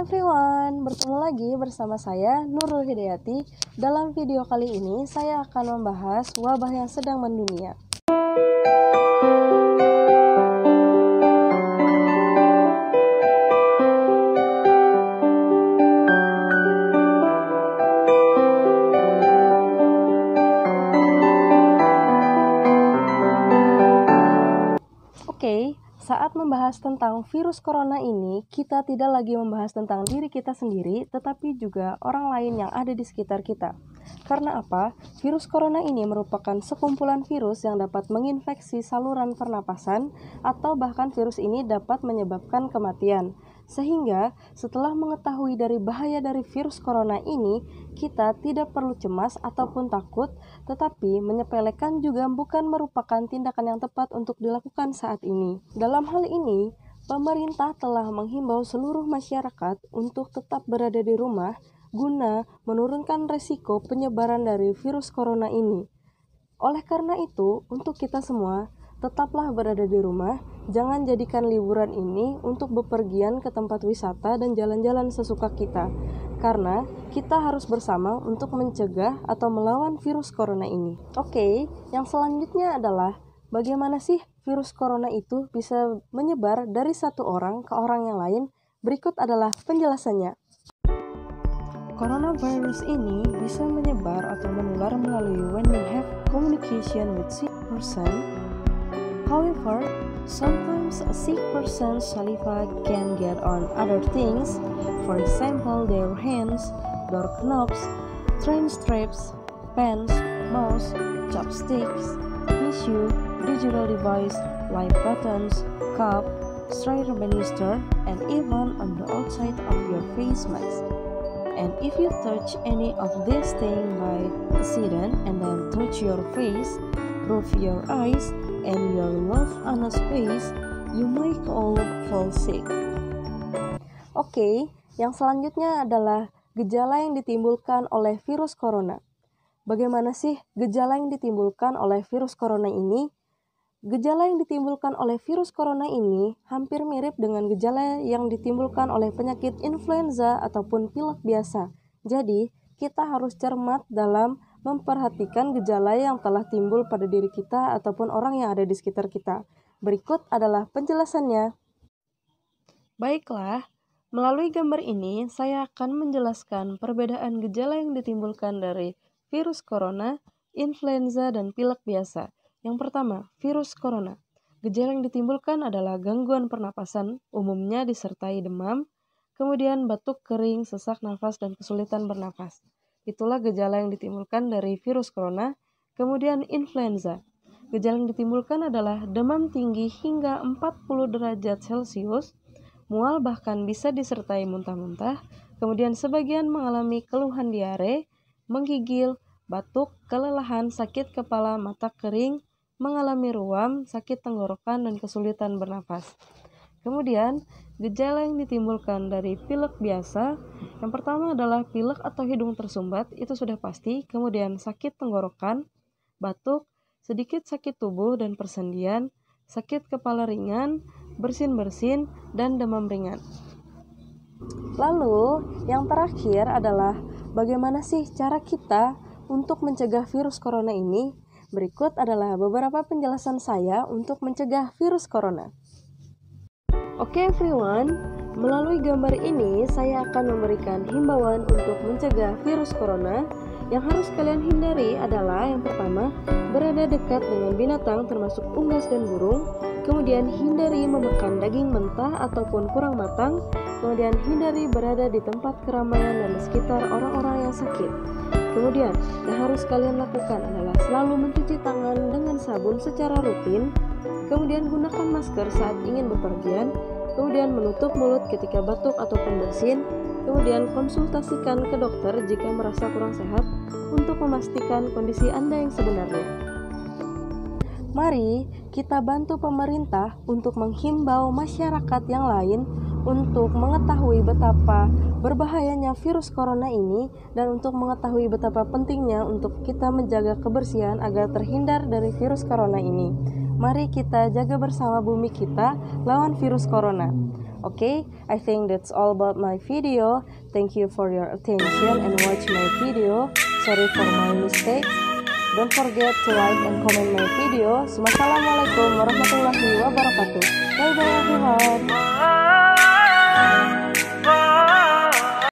everyone, bertemu lagi bersama saya Nurul Hidayati. Dalam video kali ini saya akan membahas wabah yang sedang mendunia. Saat membahas tentang virus corona ini, kita tidak lagi membahas tentang diri kita sendiri, tetapi juga orang lain yang ada di sekitar kita. Karena apa? Virus corona ini merupakan sekumpulan virus yang dapat menginfeksi saluran pernapasan, atau bahkan virus ini dapat menyebabkan kematian. Sehingga, setelah mengetahui dari bahaya dari virus corona ini, kita tidak perlu cemas ataupun takut, tetapi menyepelekan juga bukan merupakan tindakan yang tepat untuk dilakukan saat ini. Dalam hal ini, pemerintah telah menghimbau seluruh masyarakat untuk tetap berada di rumah guna menurunkan resiko penyebaran dari virus corona ini. Oleh karena itu, untuk kita semua, tetaplah berada di rumah, jangan jadikan liburan ini untuk bepergian ke tempat wisata dan jalan-jalan sesuka kita, karena kita harus bersama untuk mencegah atau melawan virus corona ini. Oke, yang selanjutnya adalah bagaimana sih virus corona itu bisa menyebar dari satu orang ke orang yang lain? Berikut adalah penjelasannya. Coronavirus ini bisa menyebar atau menular melalui when you have communication with sick person. However, sometimes a sick person's saliva can get on other things, for example their hands, door knobs, train straps, pens, mouse, chopsticks, tissue, digital device, like buttons, cup, strainer banister, and even on the outside of your face mask. And if you touch any of these things by accident and then touch your face, rub your eyes, and your loved one's face, you might all fall sick. Oke, yang selanjutnya adalah gejala yang ditimbulkan oleh virus corona. Bagaimana sih gejala yang ditimbulkan oleh virus corona ini? Gejala yang ditimbulkan oleh virus corona ini hampir mirip dengan gejala yang ditimbulkan oleh penyakit influenza ataupun pilek biasa. Jadi, kita harus cermat dalam memperhatikan gejala yang telah timbul pada diri kita ataupun orang yang ada di sekitar kita. Berikut adalah penjelasannya. Baiklah, melalui gambar ini saya akan menjelaskan perbedaan gejala yang ditimbulkan dari virus corona, influenza, dan pilek biasa. Yang pertama, virus corona. Gejala yang ditimbulkan adalah gangguan pernapasan, umumnya disertai demam, kemudian batuk kering, sesak nafas, dan kesulitan bernapas. Itulah gejala yang ditimbulkan dari virus corona. Kemudian influenza. Gejala yang ditimbulkan adalah demam tinggi hingga 40 derajat Celcius, mual bahkan bisa disertai muntah-muntah, kemudian sebagian mengalami keluhan diare, menggigil, batuk, kelelahan, sakit kepala, mata kering, mengalami ruam, sakit tenggorokan, dan kesulitan bernapas. Kemudian, gejala yang ditimbulkan dari pilek biasa, yang pertama adalah pilek atau hidung tersumbat, itu sudah pasti. Kemudian sakit tenggorokan, batuk, sedikit sakit tubuh dan persendian, sakit kepala ringan, bersin-bersin, dan demam ringan. Lalu, yang terakhir adalah bagaimana sih cara kita untuk mencegah virus corona ini? Berikut adalah beberapa penjelasan saya untuk mencegah virus corona. Oke everyone, melalui gambar ini saya akan memberikan himbauan untuk mencegah virus corona. Yang harus kalian hindari adalah yang pertama, berada dekat dengan binatang termasuk unggas dan burung. Kemudian hindari memakan daging mentah ataupun kurang matang. Kemudian hindari berada di tempat keramaian dan di sekitar orang-orang yang sakit. Kemudian, yang harus kalian lakukan adalah selalu mencuci tangan dengan sabun secara rutin, kemudian gunakan masker saat ingin bepergian, kemudian menutup mulut ketika batuk ataupun bersin, kemudian konsultasikan ke dokter jika merasa kurang sehat untuk memastikan kondisi Anda yang sebenarnya. Mari kita bantu pemerintah untuk menghimbau masyarakat yang lain untuk mengetahui betapa berbahayanya virus corona ini dan untuk mengetahui betapa pentingnya untuk kita menjaga kebersihan agar terhindar dari virus corona ini. Mari kita jaga bersama bumi kita lawan virus corona. Okay, I think that's all about my video. Thank you for your attention and watch my video. Sorry for my mistakes. Don't forget to like and comment my video. Wassalamualaikum warahmatullahi wabarakatuh. Bye bye everyone.